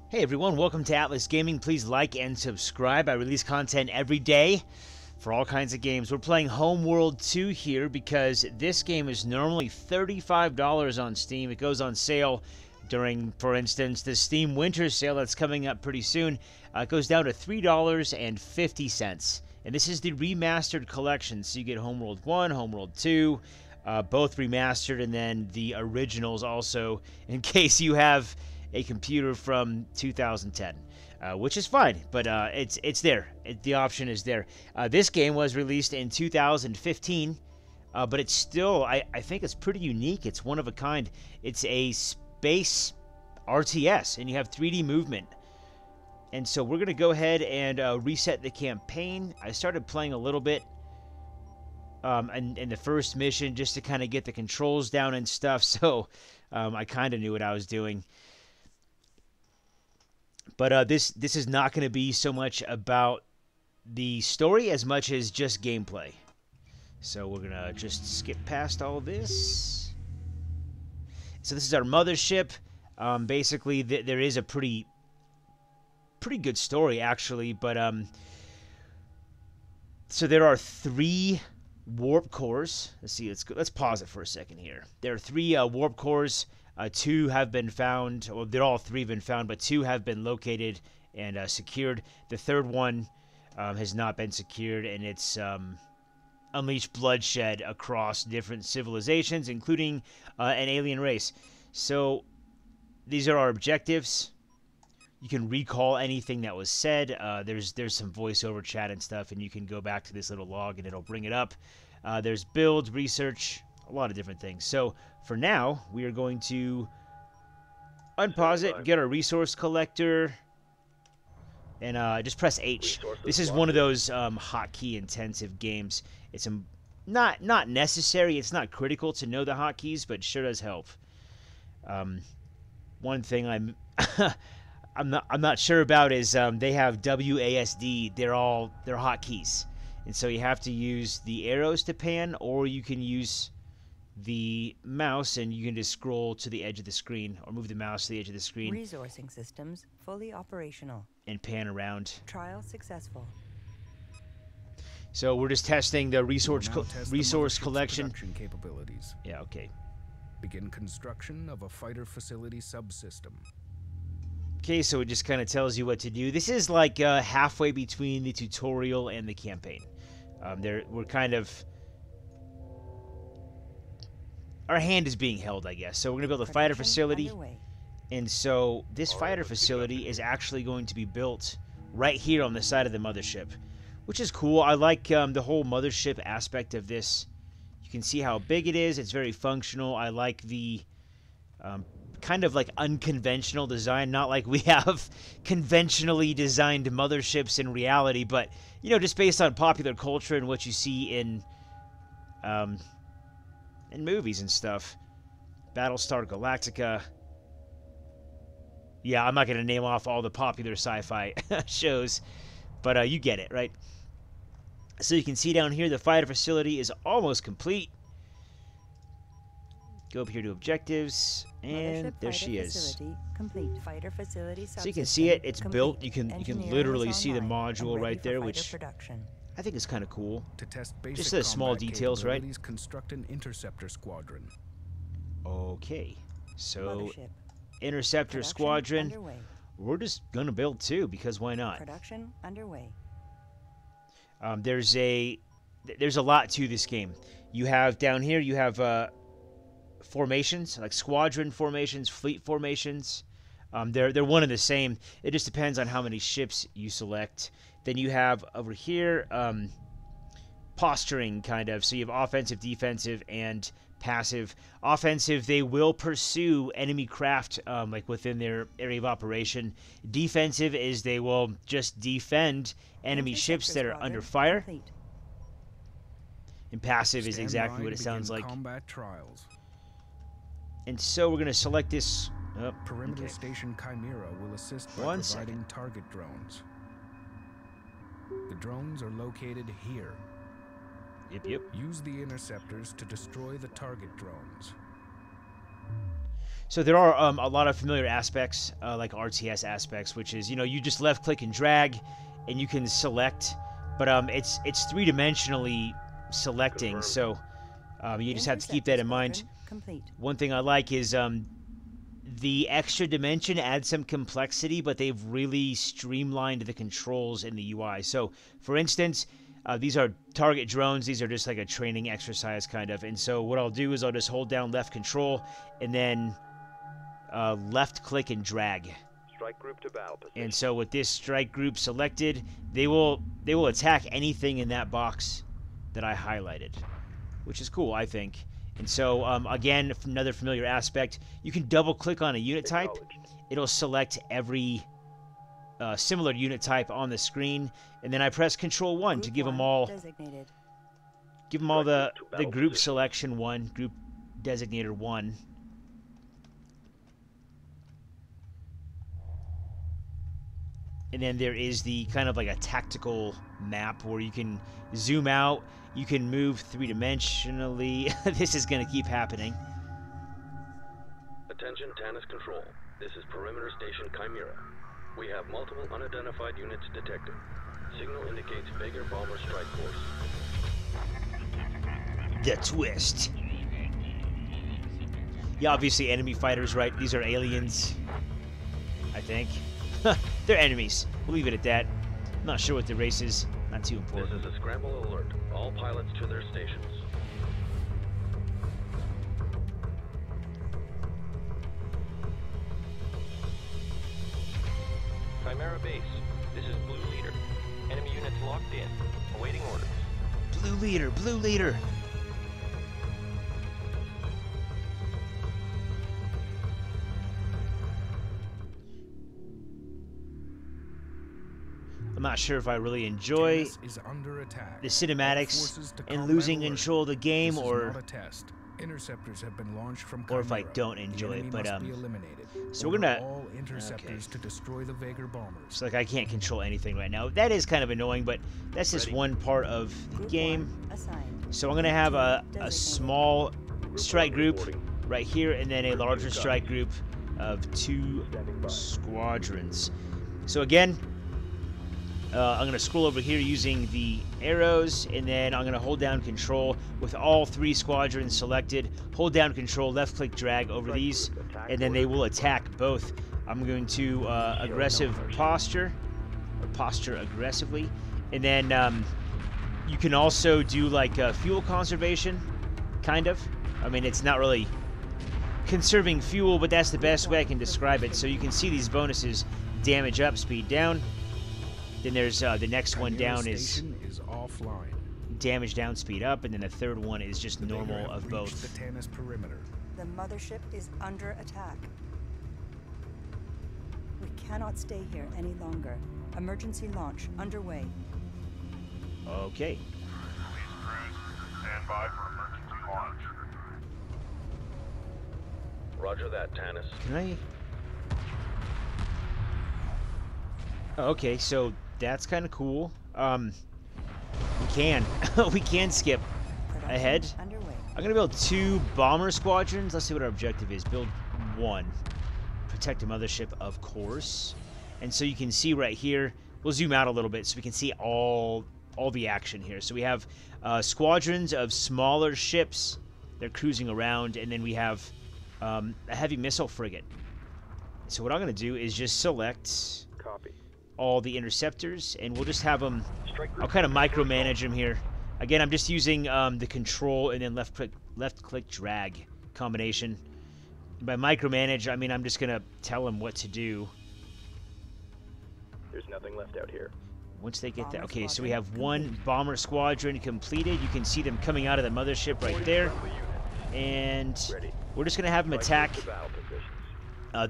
Hey everyone, welcome to Atlas Gaming. Please like and subscribe. I release content every day for all kinds of games. We're playing Homeworld 2 here because this game is normally $35 on Steam. It goes on sale during, for instance, the Steam Winter Sale that's coming up pretty soon. It goes down to $3.50. And this is the remastered collection. So you get Homeworld 1, Homeworld 2, both remastered, and then the originals also, in case you have a computer from 2010, which is fine, but it's there. The option is there. This game was released in 2015, but it's still, I think it's pretty unique. It's one of a kind. It's a space RTS, and you have 3D movement. And so we're going to go ahead and reset the campaign. I started playing a little bit in the first mission just to kind of get the controls down and stuff, so I kind of knew what I was doing. But this is not going to be so much about the story as much as just gameplay. So we're going to just skip past all this. So this is our mothership. Basically, there is a pretty good story, actually. But so there are 3 warp cores. Let's see. Let's pause it for a second here. There are 3 warp cores. 2 have been found, well, they're all 3 have been found, but 2 have been located and secured. The third one has not been secured, and it's unleashed bloodshed across different civilizations, including an alien race. So these are our objectives. You can recall anything that was said. There's some voiceover chat and stuff, and you can go back to this little log, and it'll bring it up. There's build, research, a lot of different things. So for now, we are going to unpause it, get our resource collector, and just press H. This is one of those hotkey intensive games. It's not necessary. It's not critical to know the hotkeys, but it sure does help. One thing I'm not sure about is they have WASD. They're hotkeys, and so you have to use the arrows to pan, or you can use the mouse and you can just scroll to the edge of the screen, or move the mouse to the edge of the screen. Resourcing systems fully operational. And pan around. Trial successful. So we're just testing the resource collection capabilities. Yeah, okay. Begin construction of a fighter facility subsystem. Okay, so it just kind of tells you what to do. This is like halfway between the tutorial and the campaign. We're kind of, our hand is being held, I guess. So we're going to build a fighter facility. And so this fighter facility is actually going to be built right here on the side of the mothership, which is cool. I like the whole mothership aspect of this. You can see how big it is. It's very functional. I like the kind of like unconventional design. Not like we have conventionally designed motherships in reality, but, you know, just based on popular culture and what you see in movies and stuff. Battlestar Galactica. Yeah, I'm not going to name off all the popular sci-fi shows, but you get it, right? So you can see down here the fighter facility is almost complete. Go up here to objectives, and there she is. Complete. Fighter facility so you can see it, it's built. You can literally see the module right there, which I think is kind of cool. To test basic just the small details, right? Construct an interceptor squadron. Okay, so Mothership. interceptor squadron. Underway. We're just gonna build 2 because why not? Production underway. There's a lot to this game. You have down here, you have formations, like squadron formations, fleet formations. They're one and the same. It just depends on how many ships you select. Then you have over here posturing, kind of. So you have offensive, defensive, and passive. Offensive, they will pursue enemy craft like within their area of operation. Defensive is they will just defend enemy ships that are under fire. Complete. And passive is exactly what it sounds like. Combat trials. And so we're going to select this. Oh, Perimeter okay. Station Chimera will assist by providing target drones. The drones are located here. Yep. Use the interceptors to destroy the target drones. So there are a lot of familiar aspects, like RTS aspects, which is, you just left click and drag, and you can select, but it's three-dimensionally selecting, so you just have to keep that in mind. Complete. One thing I like is the extra dimension adds some complexity, but they've really streamlined the controls in the UI. So, for instance, these are target drones. These are just like a training exercise, kind of. And so what I'll do is I'll just hold down left control and then left click and drag. Strike group to battle position. And so with this strike group selected, they will attack anything in that box that I highlighted, which is cool, I think. And so, again, another familiar aspect, you can double-click on a unit type. It'll select every similar unit type on the screen, and then I press Control-1 to give them all the group selection 1, group designator 1. And then there is the kind of like a tactical map where you can zoom out. You can move three-dimensionally. This is going to keep happening. Attention, Tannis Control. This is Perimeter Station Chimera. We have multiple unidentified units detected. Signal indicates Vega bomber strike course. The twist. Yeah, obviously enemy fighters, right? These are aliens, I think. They're enemies. We'll leave it at that. I'm not sure what the race is. Not too important. This is a scramble alert. All pilots to their stations. Chimera base. This is Blue Leader. Enemy units locked in. Awaiting orders. Blue Leader, Blue Leader. I'm not sure if I really enjoy the cinematics and losing control of the game, or Interceptors have been launched from or if I Chimera. don't enjoy it. But so we're Order gonna all interceptors to destroy the Vega bombers. It's like I can't control anything right now. That is kind of annoying, but that's just one part of the game. So I'm gonna have a small strike group right here, and then a larger strike group of 2 squadrons. So again, I'm going to scroll over here using the arrows, and then I'm going to hold down control with all 3 squadrons selected. Hold down control, left click drag over these, and then they will attack both. I'm going to aggressive posture, or posture aggressively, and then you can also do like fuel conservation, kind of. I mean, it's not really conserving fuel, but that's the best way I can describe it. So you can see these bonuses: damage up, speed down. Then there's the next one down is offline. Damage down, speed up, and then the third one is just normal of both. The Tannis perimeter. The mothership is under attack. We cannot stay here any longer. Emergency launch underway. Okay. Please crews, stand by for emergency launch. Roger that, Tannis. Can I? Oh, okay, so that's kind of cool. We can skip ahead. Underway. I'm gonna build 2 bomber squadrons. Let's see what our objective is. Build 1. Protect the mothership, of course. And so you can see right here. We'll zoom out a little bit so we can see all the action here. So we have squadrons of smaller ships. They're cruising around, and then we have a heavy missile frigate. So what I'm gonna do is just select all the interceptors, and we'll just have them. I'll kind of micromanage them here. Again, I'm just using the control and then left click drag combination. By micromanage, I mean I'm just gonna tell them what to do. There's nothing left out here. Once they get that, okay. So we have 1 bomber squadron completed. You can see them coming out of the mothership right there, and we're just gonna have them attack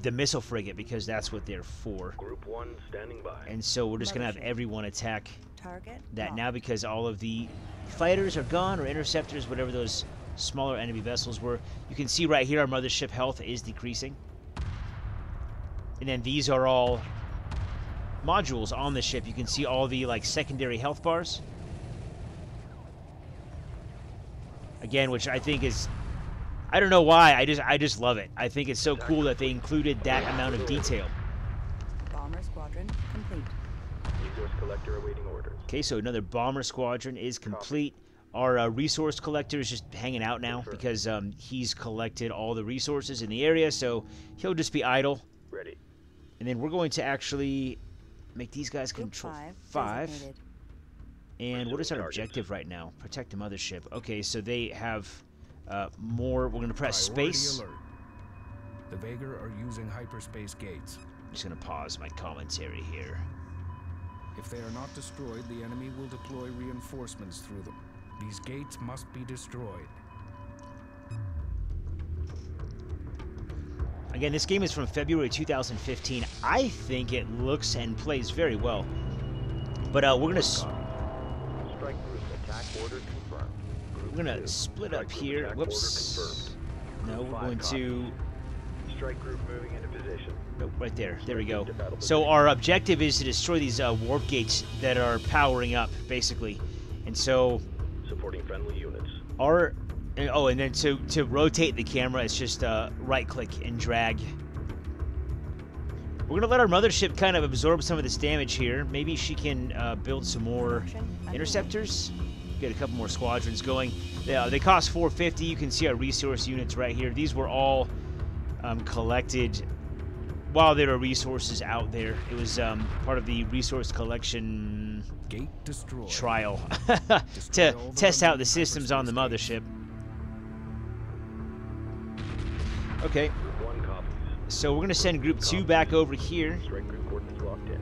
the missile frigate, because that's what they're for. Group 1 standing by. And so we're just gonna have everyone attack Target that locked. now, because all of the fighters are gone, or interceptors, whatever those smaller enemy vessels were. You can see right here our mothership health is decreasing. And then these are all modules on the ship. You can see all the like secondary health bars. Again, which I think is I don't know why. I just love it. I think it's so cool that they included that amount of detail. Bomber squadron complete. Resource collector awaiting orders. Okay, so another bomber squadron is complete. Our resource collector is just hanging out now because he's collected all the resources in the area, so he'll just be idle. Ready. And then we're going to actually make these guys control 5. And what is our objective right now? Protect the mothership. Okay, so they have more. We're going to press Priority space. alert. The Vega are using hyperspace gates. I'm just going to pause my commentary here. If they are not destroyed, the enemy will deploy reinforcements through them. These gates must be destroyed. Again, this game is from February 2015. I think it looks and plays very well. But we're going to... Strike group attack order confirmed. We're going to split up here. Whoops. No, we're going to... Strike group moving into position. Nope, right there. There we go. So our objective is to destroy these warp gates that are powering up, basically. And so... Supporting friendly units. Our... Oh, and then to rotate the camera, it's just right-click and drag. We're going to let our mothership kind of absorb some of this damage here. Maybe she can build some more interceptors. Get a couple more squadrons going. They cost $450. You can see our resource units right here. These were all collected while there were resources out there. It was part of the resource collection Gate destroyed. trial to test out the systems on the mothership. Okay, so we're going to send Group 2 back over here. Strike group coordinates locked in.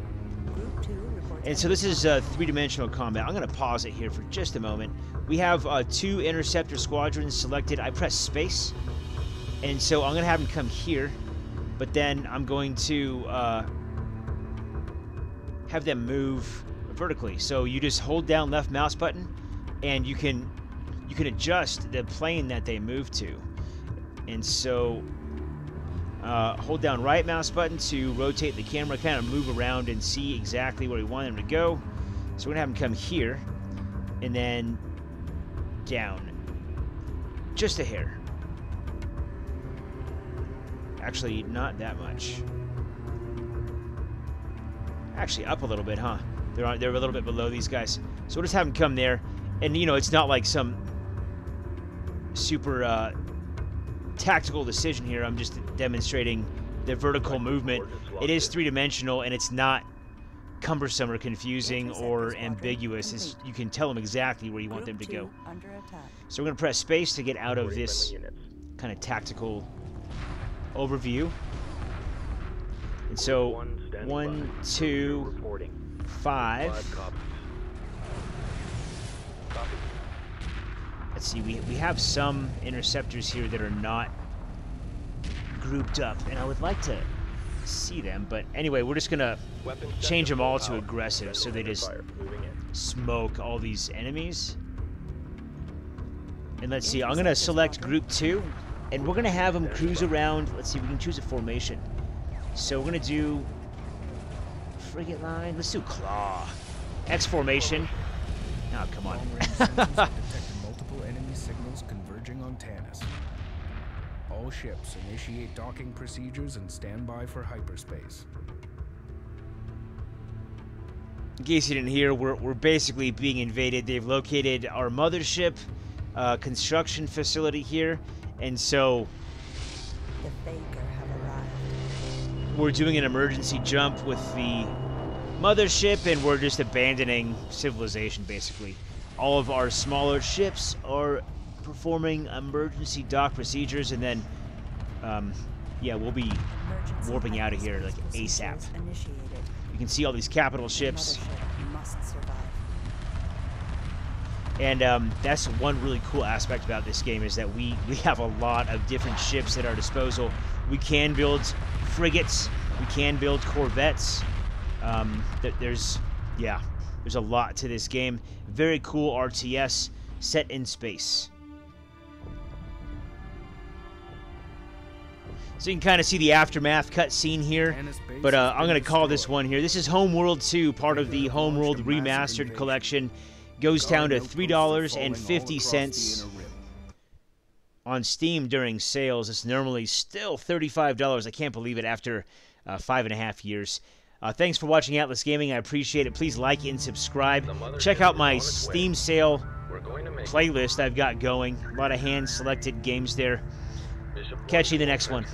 Group 2 reports. And so this is three-dimensional combat. I'm going to pause it here for just a moment. We have 2 interceptor squadrons selected. I press space, and so I'm going to have them come here, but then I'm going to have them move vertically. So you just hold down left mouse button, and you can adjust the plane that they move to. And so hold down right mouse button to rotate the camera, kind of move around and see exactly where we want them to go. So we're going to have them come here and then down just a hair. Actually, not that much. Actually, up a little bit, huh? They're a little bit below these guys. So we'll just have them come there. And, you know, it's not like some super tactical decision here. I'm just demonstrating the vertical movement. It is three-dimensional, and it's not cumbersome or confusing or ambiguous. You can tell them exactly where you want them to go. So we're going to press space to get out of this kind of tactical overview. And so 1, 2, 5. Let's see, we have some interceptors here that are not grouped up, and I would like to see them, but anyway, we're just gonna change them all to aggressive so they just smoke all these enemies. And let's see, I'm gonna select Group 2, and we're gonna have them cruise around. Let's see, we can choose a formation. So we're gonna do frigate line. Let's do claw. X formation. Oh, come on. Multiple enemy signals converging on Tanis. All ships initiate docking procedures and stand by for hyperspace. In case you didn't hear, we're basically being invaded. They've located our mothership construction facility here, and so The Vega have arrived. we're doing an emergency jump with the mothership, and we're just abandoning civilization, basically. All of our smaller ships are performing emergency dock procedures, and then, yeah, we'll be warping out of here, like, ASAP. You can see all these capital ships. And that's one really cool aspect about this game, is that we have a lot of different ships at our disposal. We can build frigates. We can build corvettes. There's a lot to this game. Very cool RTS set in space. So you can kind of see the aftermath cutscene here, but I'm going to call this one here. This is Homeworld 2, part of the Homeworld Remastered Collection. Goes down to $3.50. on Steam during sales. It's normally still $35. I can't believe it after 5.5 years. Thanks for watching Atlas Gaming. I appreciate it. Please like and subscribe. Check out my Steam sale playlist I've got going. A lot of hand-selected games there. Catch you in the next one.